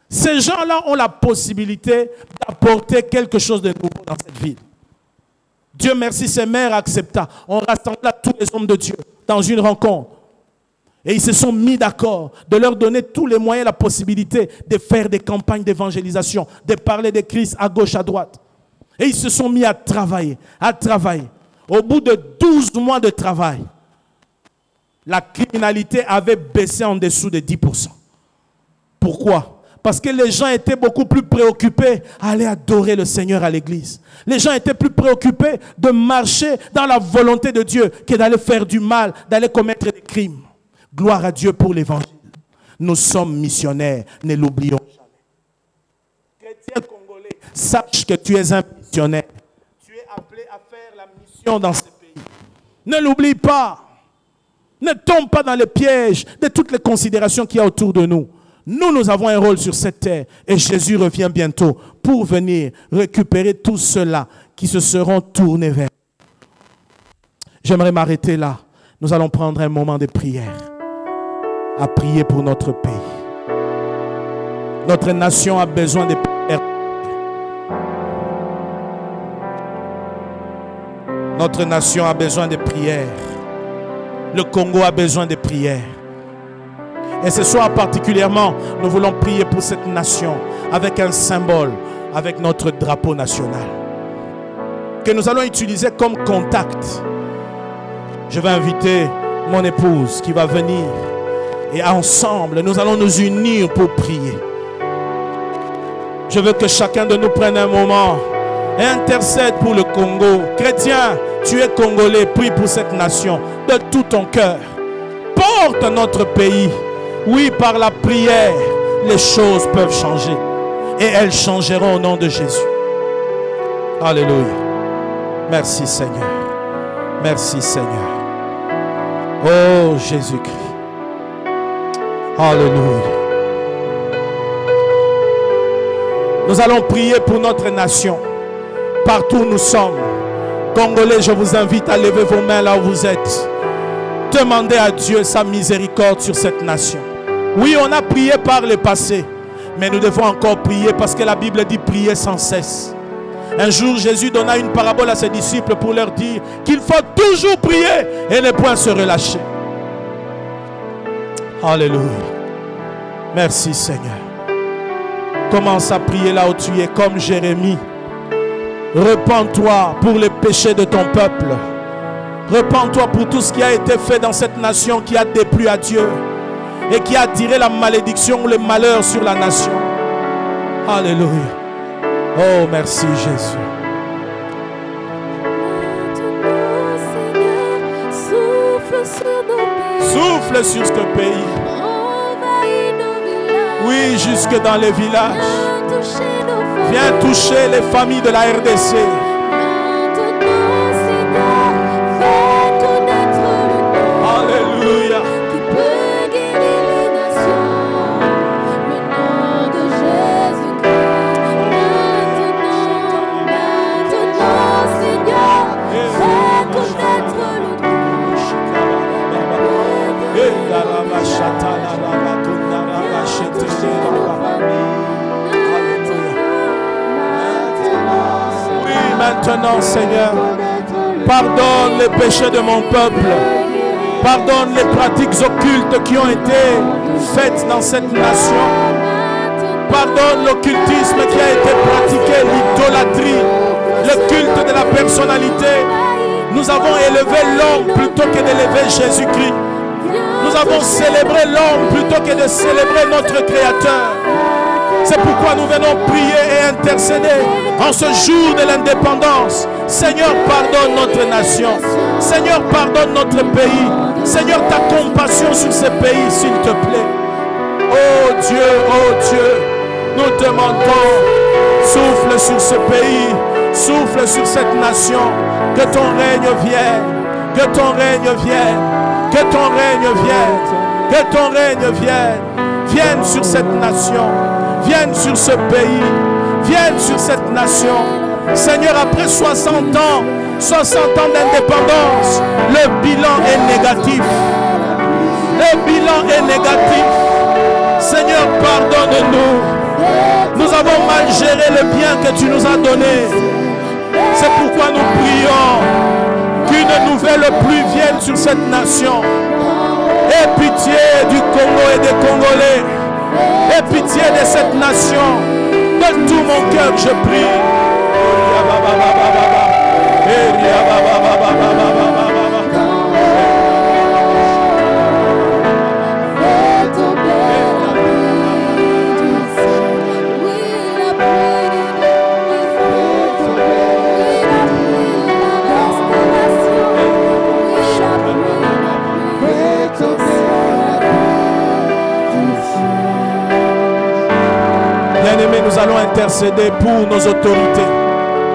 Ces gens-là ont la possibilité d'apporter quelque chose de nouveau dans cette ville. Dieu merci, ces maires accepta. On rassembla tous les hommes de Dieu dans une rencontre. Et ils se sont mis d'accord de leur donner tous les moyens, la possibilité de faire des campagnes d'évangélisation, de parler de Christ à gauche, à droite. Et ils se sont mis à travailler, à travailler. Au bout de 12 mois de travail, la criminalité avait baissé en dessous de 10%. Pourquoi ? Parce que les gens étaient beaucoup plus préoccupés à aller adorer le Seigneur à l'église. Les gens étaient plus préoccupés de marcher dans la volonté de Dieu que d'aller faire du mal, d'aller commettre des crimes. Gloire à Dieu pour l'évangile. Nous sommes missionnaires, ne l'oublions jamais. Chrétien congolais, sache que tu es un missionnaire. Tu es appelé à faire la mission dans ce pays. Ne l'oublie pas. Ne tombe pas dans les pièges de toutes les considérations qu'il y a autour de nous. Nous avons un rôle sur cette terre et Jésus revient bientôt pour venir récupérer tous ceux-là qui se seront tournés vers nous. J'aimerais m'arrêter là. Nous allons prendre un moment de prière, à prier pour notre pays. Notre nation a besoin de prières. Notre nation a besoin de prières. Le Congo a besoin de prières. Et ce soir particulièrement, nous voulons prier pour cette nation avec un symbole, avec notre drapeau national, que nous allons utiliser comme contact. Je vais inviter mon épouse qui va venir Et ensemble, nous allons nous unir pour prier. Je veux que chacun de nous prenne un moment et intercède pour le Congo. Chrétien, tu es congolais, prie pour cette nation de tout ton cœur. Porte notre pays. Oui, par la prière, les choses peuvent changer. Et elles changeront au nom de Jésus. Alléluia. Merci Seigneur. Merci Seigneur. Oh Jésus-Christ. Alléluia. Nous allons prier pour notre nation. Partout où nous sommes. Congolais, je vous invite à lever vos mains là où vous êtes. Demandez à Dieu sa miséricorde sur cette nation. Oui, on a prié par le passé. Mais nous devons encore prier parce que la Bible dit prier sans cesse. Un jour, Jésus donna une parabole à ses disciples pour leur dire qu'il faut toujours prier et ne point se relâcher. Alléluia. Merci Seigneur. Commence à prier là où tu es comme Jérémie. Repens-toi pour les péchés de ton peuple. Repens-toi pour tout ce qui a été fait dans cette nation qui a déplu à Dieu et qui a attiré la malédiction ou le malheur sur la nation. Alléluia. Oh, merci Jésus. Souffle sur ce pays. Oui, jusque dans les villages. Viens toucher les familles de la RDC. Alléluia. Oui, maintenant, Seigneur, pardonne les péchés de mon peuple. Pardonne les pratiques occultes qui ont été faites dans cette nation. Pardonne l'occultisme qui a été pratiqué, l'idolâtrie, le culte de la personnalité. Nous avons élevé l'homme plutôt que d'élever Jésus-Christ. Nous avons célébré l'homme plutôt que de célébrer notre Créateur. C'est pourquoi nous venons prier et intercéder en ce jour de l'indépendance. Seigneur, pardonne notre nation. Seigneur, pardonne notre pays. Seigneur, ta compassion sur ce pays, s'il te plaît. Oh Dieu, nous demandons, souffle sur ce pays, souffle sur cette nation. Que ton règne vienne, que ton règne vienne. Que ton règne vienne, que ton règne vienne, vienne sur cette nation, vienne sur ce pays, vienne sur cette nation. Seigneur, après 60 ans d'indépendance, le bilan est négatif. Le bilan est négatif. Seigneur, pardonne-nous. Nous avons mal géré le bien que tu nous as donné. C'est pourquoi nous prions qu'une nouvelle pluie vienne sur cette nation. Aie pitié du Congo et des Congolais. Aie pitié de cette nation. De tout mon cœur, je prie. Bien-aimés, nous allons intercéder pour nos autorités,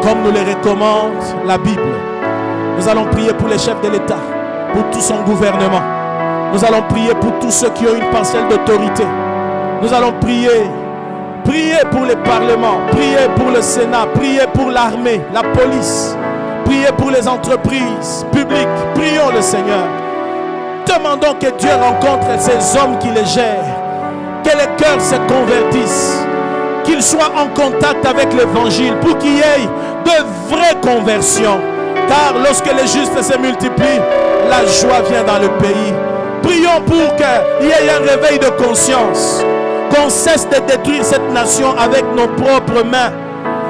comme nous les recommande la Bible. Nous allons prier pour les chefs de l'État, pour tout son gouvernement. Nous allons prier pour tous ceux qui ont une parcelle d'autorité. Nous allons prier pour les parlements, prier pour le Sénat, prier pour l'armée, la police, prier pour les entreprises publiques. Prions le Seigneur. Demandons que Dieu rencontre ces hommes qui les gèrent, que les cœurs se convertissent, qu'ils soient en contact avec l'évangile pour qu'il y ait de vraies conversions. Car lorsque les justes se multiplient, la joie vient dans le pays. Prions pour qu'il y ait un réveil de conscience, qu'on cesse de détruire cette nation avec nos propres mains,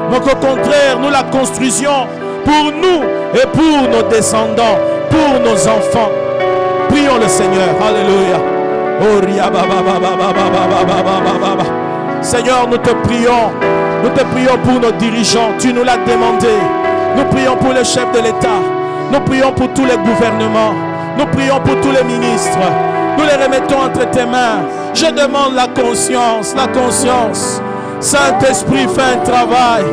mais qu'au contraire nous la construisions pour nous et pour nos descendants, pour nos enfants. Prions le Seigneur. Alléluia. Seigneur, nous te prions pour nos dirigeants, tu nous l'as demandé. Nous prions pour le chef de l'État, nous prions pour tous les gouvernements, nous prions pour tous les ministres. Nous les remettons entre tes mains. Je demande la conscience, la conscience. Saint-Esprit, fais un travail.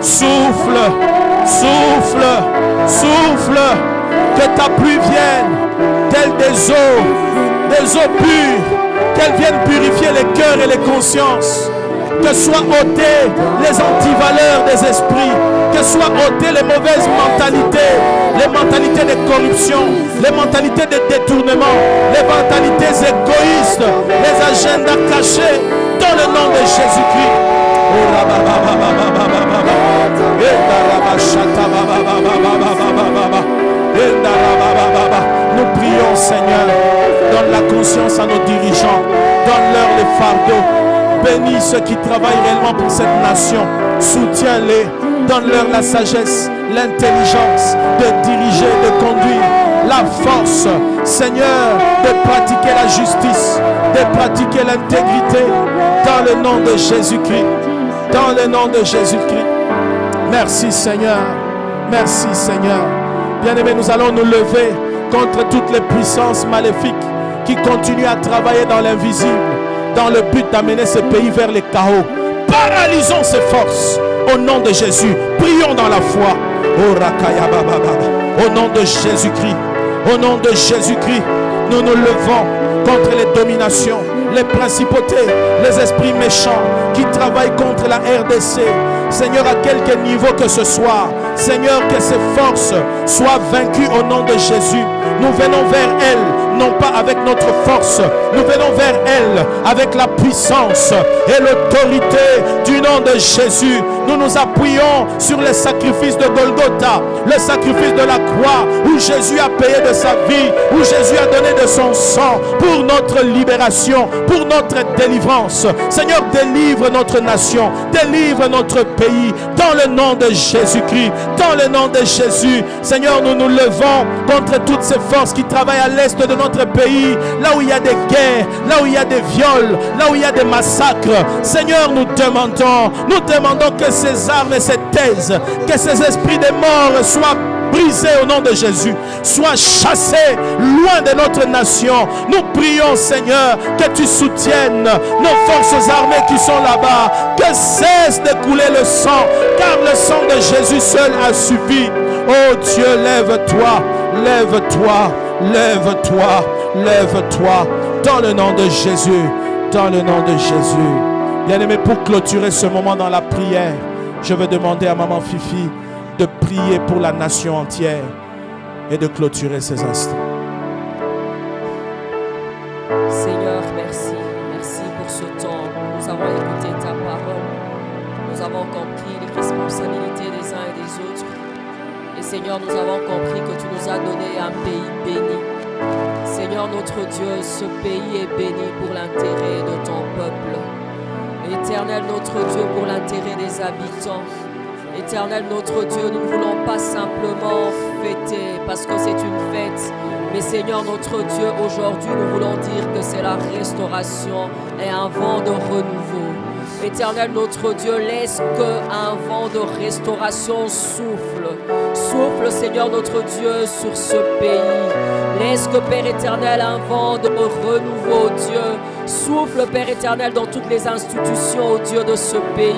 Souffle, souffle, souffle. Que ta pluie vienne, telle des eaux pures. Qu'elle vienne purifier les cœurs et les consciences. Que soient ôtées les antivaleurs des esprits. Que soient ôtées les mauvaises mentalités. Les mentalités de corruption. Les mentalités de détournement. Les mentalités égoïstes. Les agendas cachés. Dans le nom de Jésus-Christ. Nous prions, Seigneur. Donne la conscience à nos dirigeants. Donne-leur les fardeaux. Bénis ceux qui travaillent réellement pour cette nation. Soutiens-les. Donne-leur la sagesse, l'intelligence de diriger, de conduire. La force, Seigneur, de pratiquer la justice, de pratiquer l'intégrité. Dans le nom de Jésus-Christ. Dans le nom de Jésus-Christ. Merci, Seigneur. Merci, Seigneur. Bien-aimés, nous allons nous lever contre toutes les puissances maléfiques qui continuent à travailler dans l'invisible, dans le but d'amener ce pays vers les chaos. Paralysons ces forces au nom de Jésus. Prions dans la foi. Au nom de Jésus-Christ. Au nom de Jésus-Christ, nous nous levons contre les dominations, les principautés, les esprits méchants qui travaillent contre la RDC. Seigneur, à quelque niveau que ce soit, Seigneur, que ces forces soient vaincues au nom de Jésus. Nous venons vers elles, non pas avec notre force, nous venons vers elles avec la puissance et l'autorité du nom de Jésus. Nous nous appuyons sur le sacrifice de Golgotha, le sacrifice de la croix, où Jésus a payé de sa vie, où Jésus a donné de son sang pour notre libération, pour notre délivrance. Seigneur, délivre notre nation, délivre notre pays, dans le nom de Jésus-Christ, dans le nom de Jésus. Seigneur, nous nous levons contre toutes ces forces qui travaillent à l'est de notre pays, là où il y a des guerres, là où il y a des viols, là où il y a des massacres. Seigneur, nous demandons que ces armes se taisent, que ces esprits de mort soient brisés au nom de Jésus, soient chassés loin de notre nation. Nous prions, Seigneur, que tu soutiennes nos forces armées qui sont là-bas, que cesse de couler le sang, car le sang de Jésus seul a suffi. Oh Dieu, lève-toi, lève-toi, lève-toi, lève-toi, dans le nom de Jésus, dans le nom de Jésus. Bien-aimé, pour clôturer ce moment dans la prière, je vais demander à Maman Fifi de prier pour la nation entière et de clôturer ces instants. Seigneur, merci. Merci pour ce temps. Nous avons écouté ta parole. Nous avons compris les responsabilités des uns et des autres. Et Seigneur, nous avons compris que tu nous as donné un pays béni. Seigneur, notre Dieu, ce pays est béni pour l'intérêt de ton peuple. Éternel, notre Dieu, pour l'intérêt des habitants. Éternel, notre Dieu, nous ne voulons pas simplement fêter parce que c'est une fête. Mais Seigneur, notre Dieu, aujourd'hui, nous voulons dire que c'est la restauration et un vent de renouveau. Éternel, notre Dieu, laisse qu'un vent de restauration souffle. Souffle, Seigneur, notre Dieu, sur ce pays. Laisse que, Père éternel, un vent de renouveau, Dieu. Souffle, Père éternel, dans toutes les institutions, oh Dieu, de ce pays.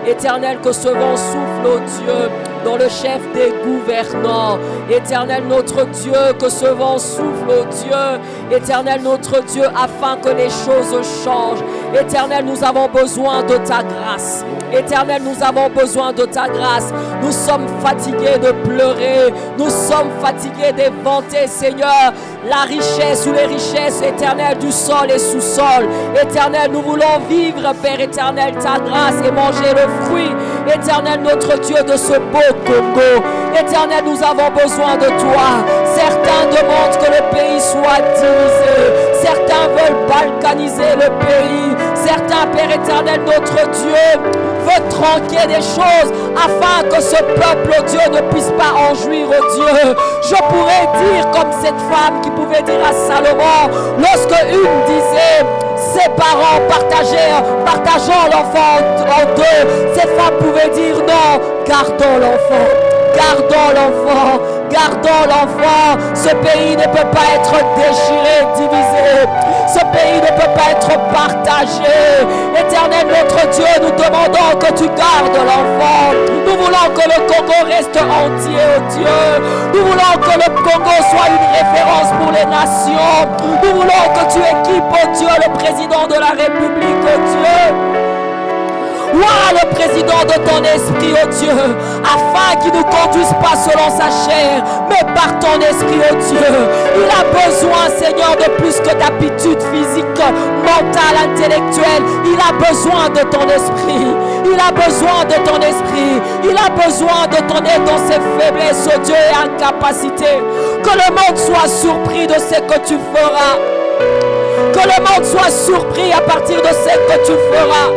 Éternel, que ce vent souffle, oh Dieu, dans le chef des gouvernants. Éternel, notre Dieu, que ce vent souffle, oh Dieu. Éternel, notre Dieu, afin que les choses changent. Éternel, nous avons besoin de ta grâce. Éternel, nous avons besoin de ta grâce. Nous sommes fatigués de pleurer. Nous sommes fatigués d'éventer, Seigneur, la richesse ou les richesses éternelles du sol et sous-sol. Éternel, nous voulons vivre, Père éternel, ta grâce et manger le fruit, éternel, notre Dieu, de ce beau Congo. Éternel, nous avons besoin de toi. Certains demandent que le pays soit divisé. Certains veulent balkaniser le pays. Certains, Père éternel, notre Dieu, veut tronquer des choses afin que ce peuple, oh Dieu, ne puisse pas en jouir, oh Dieu. Je pourrais dire qu'en comme cette femme qui pouvait dire à Salomon, lorsque une disait, ses parents partageant l'enfant en deux, cette femme pouvait dire non, gardons l'enfant, gardons l'enfant, gardons l'enfant. Ce pays ne peut pas être déchiré, divisé. Ce pays ne peut pas être partagé. Éternel notre Dieu, nous demandons que tu gardes l'enfant. Nous voulons que le Congo reste entier, oh Dieu. Nous voulons que le Congo soit une référence pour les nations. Nous voulons que tu équipes, oh Dieu, le président de la République, oh Dieu. Vois le président de ton esprit, oh Dieu, afin qu'il ne nous conduise pas selon sa chair, mais par ton esprit, oh Dieu. Il a besoin, Seigneur, de plus que d'aptitude physique, mentale, intellectuelle. Il a besoin de ton esprit. Il a besoin de ton esprit. Il a besoin de ton aide dans ses faiblesses, oh Dieu, et incapacités. Que le monde soit surpris de ce que tu feras. Que le monde soit surpris à partir de ce que tu feras.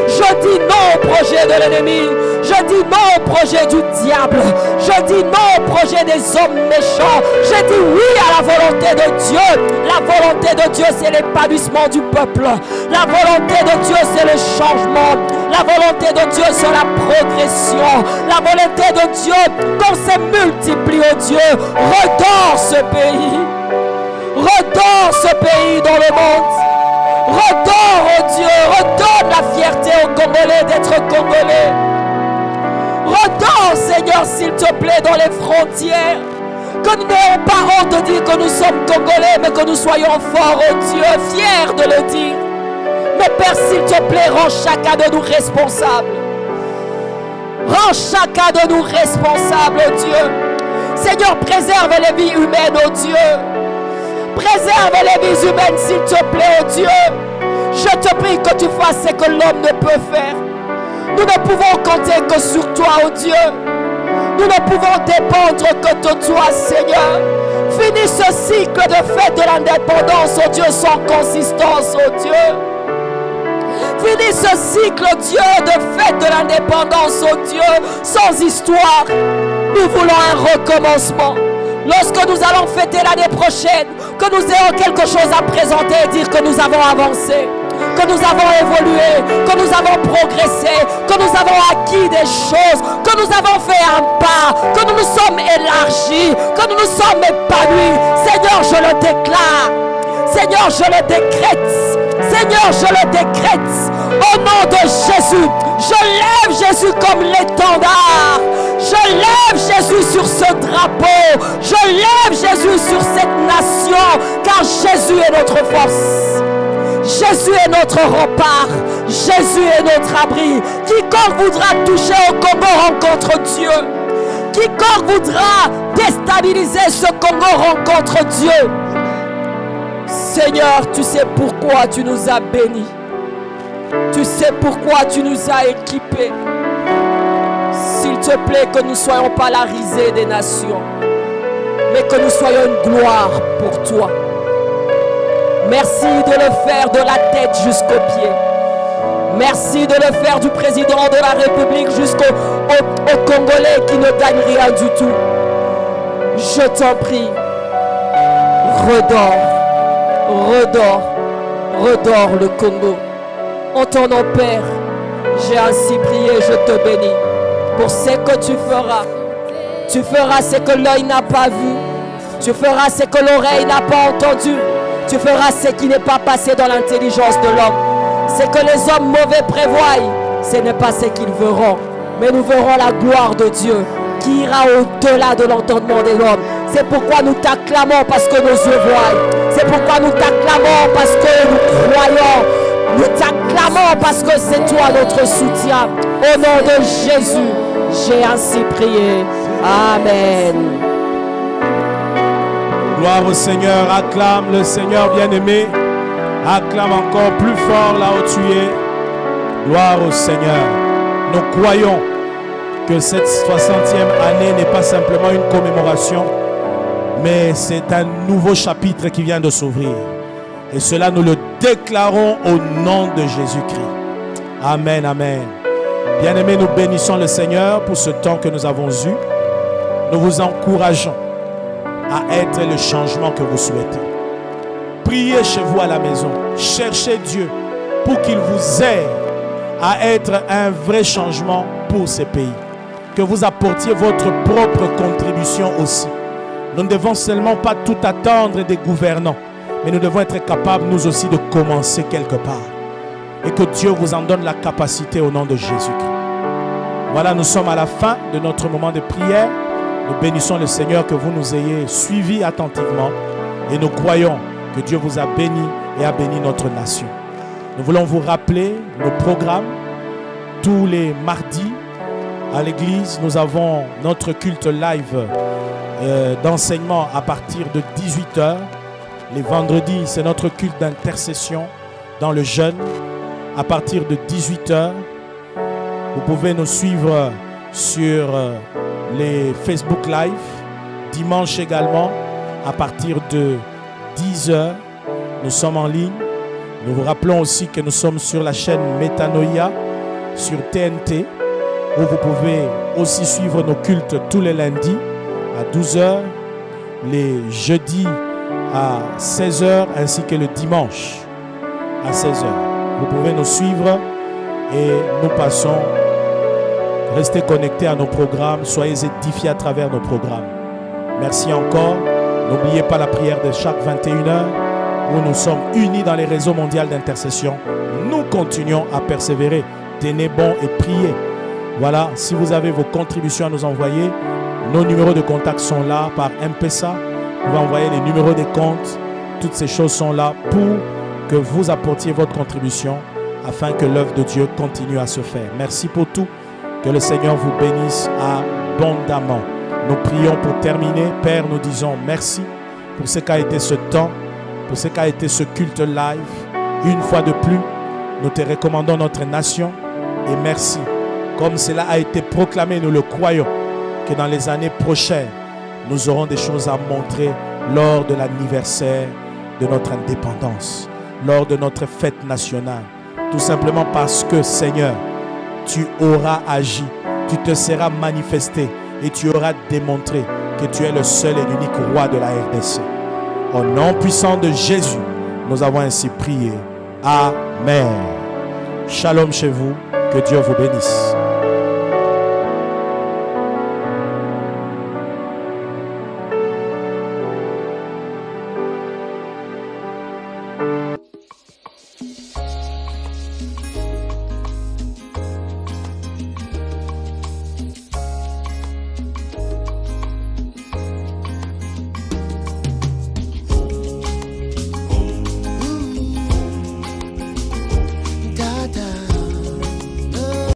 Je dis non au projet de l'ennemi. Je dis non au projet du diable. Je dis non au projet des hommes méchants. Je dis oui à la volonté de Dieu. La volonté de Dieu, c'est l'épanouissement du peuple. La volonté de Dieu, c'est le changement. La volonté de Dieu, c'est la progression. La volonté de Dieu, qu'on se multiplie, oh Dieu. Redore ce pays. Redore ce pays dans le monde. Redore, oh Dieu, redonne la fierté aux Congolais d'être Congolais. Redore, Seigneur, s'il te plaît, dans les frontières. Que nous n'ayons pas honte de dire que nous sommes Congolais, mais que nous soyons forts, oh Dieu, fiers de le dire. Mais Père, s'il te plaît, rends chacun de nous responsables. Rends chacun de nous responsables, oh Dieu. Seigneur, préserve les vies humaines, oh Dieu. Préserve les vies humaines, s'il te plaît, oh Dieu. Je te prie que tu fasses ce que l'homme ne peut faire. Nous ne pouvons compter que sur toi, oh Dieu. Nous ne pouvons dépendre que de toi, Seigneur. Finis ce cycle de fête de l'indépendance, oh Dieu, sans consistance, oh Dieu. Finis ce cycle, Dieu, de fête de l'indépendance, oh Dieu, sans histoire. Nous voulons un recommencement. Lorsque nous allons fêter l'année prochaine, que nous ayons quelque chose à présenter et dire que nous avons avancé, que nous avons évolué, que nous avons progressé, que nous avons acquis des choses, que nous avons fait un pas, que nous nous sommes élargis, que nous nous sommes épanouis. Seigneur, je le déclare. Seigneur, je le décrète. Seigneur, je le décrète. Au nom de Jésus, je lève Jésus comme l'étendard. Je lève Jésus sur ce drapeau. Je lève Jésus sur cette nation, car Jésus est notre force. Jésus est notre rempart. Jésus est notre abri. Quiconque voudra toucher au Congo rencontre Dieu. Quiconque voudra déstabiliser ce Congo rencontre Dieu. Seigneur, tu sais pourquoi tu nous as bénis. Tu sais pourquoi tu nous as équipés. S'il te plaît, que nous ne soyons pas la risée des nations, mais que nous soyons une gloire pour toi. Merci de le faire de la tête jusqu'aux pieds. Merci de le faire du président de la République jusqu'au Congolais qui ne gagne rien du tout. Je t'en prie, redore le Congo. En ton nom, Père, j'ai ainsi prié, je te bénis pour ce que tu feras. Tu feras ce que l'œil n'a pas vu. Tu feras ce que l'oreille n'a pas entendu. Tu feras ce qui n'est pas passé dans l'intelligence de l'homme. Ce que les hommes mauvais prévoient, ce n'est pas ce qu'ils verront. Mais nous verrons la gloire de Dieu qui ira au-delà de l'entendement de l'homme. C'est pourquoi nous t'acclamons parce que nos yeux voient. C'est pourquoi nous t'acclamons parce que nous croyons. Nous t'acclamons parce que c'est toi notre soutien. Au nom de Jésus, j'ai ainsi prié. Amen. Gloire au Seigneur. Acclame le Seigneur bien-aimé. Acclame encore plus fort là où tu es. Gloire au Seigneur. Nous croyons que cette 60e année n'est pas simplement une commémoration, mais c'est un nouveau chapitre qui vient de s'ouvrir. Et cela, nous le déclarons au nom de Jésus-Christ. Amen, amen. Bien-aimés, nous bénissons le Seigneur pour ce temps que nous avons eu. Nous vous encourageons à être le changement que vous souhaitez. Priez chez vous à la maison. Cherchez Dieu pour qu'il vous aide à être un vrai changement pour ces pays. Que vous apportiez votre propre contribution aussi. Nous ne devons seulement pas tout attendre des gouvernants, mais nous devons être capables nous aussi de commencer quelque part. Et que Dieu vous en donne la capacité au nom de Jésus-Christ. Voilà, nous sommes à la fin de notre moment de prière. Nous bénissons le Seigneur que vous nous ayez suivis attentivement. Et nous croyons que Dieu vous a béni et a béni notre nation. Nous voulons vous rappeler nos programmes. Tous les mardis, à l'église, nous avons notre culte live d'enseignement à partir de 18h. Les vendredis, c'est notre culte d'intercession dans le jeûne à partir de 18h. Vous pouvez nous suivre sur les Facebook Live. Dimanche également, à partir de 10h, nous sommes en ligne. Nous vous rappelons aussi que nous sommes sur la chaîne Métanoïa, sur TNT, où vous pouvez aussi suivre nos cultes tous les lundis à 12h, les jeudis à 16h, ainsi que le dimanche à 16h. Vous pouvez nous suivre et nous passons. Restez connectés à nos programmes, soyez édifiés à travers nos programmes. Merci encore. N'oubliez pas la prière de chaque 21h où nous sommes unis dans les réseaux mondiaux d'intercession. Nous continuons à persévérer. Tenez bon et priez. Voilà, si vous avez vos contributions à nous envoyer, nos numéros de contact sont là par M-Pesa. Vous pouvez envoyer les numéros des comptes. Toutes ces choses sont là pour que vous apportiez votre contribution afin que l'œuvre de Dieu continue à se faire. Merci pour tout. Que le Seigneur vous bénisse abondamment. Nous prions pour terminer. Père, nous disons merci pour ce qu'a été ce temps, pour ce qu'a été ce culte live. Une fois de plus, nous te recommandons notre nation et merci. Comme cela a été proclamé, nous le croyons, que dans les années prochaines, nous aurons des choses à montrer lors de l'anniversaire de notre indépendance, lors de notre fête nationale. Tout simplement parce que, Seigneur, tu auras agi, tu te seras manifesté et tu auras démontré que tu es le seul et l'unique roi de la RDC. Au nom puissant de Jésus, nous avons ainsi prié. Amen. Shalom chez vous. Que Dieu vous bénisse.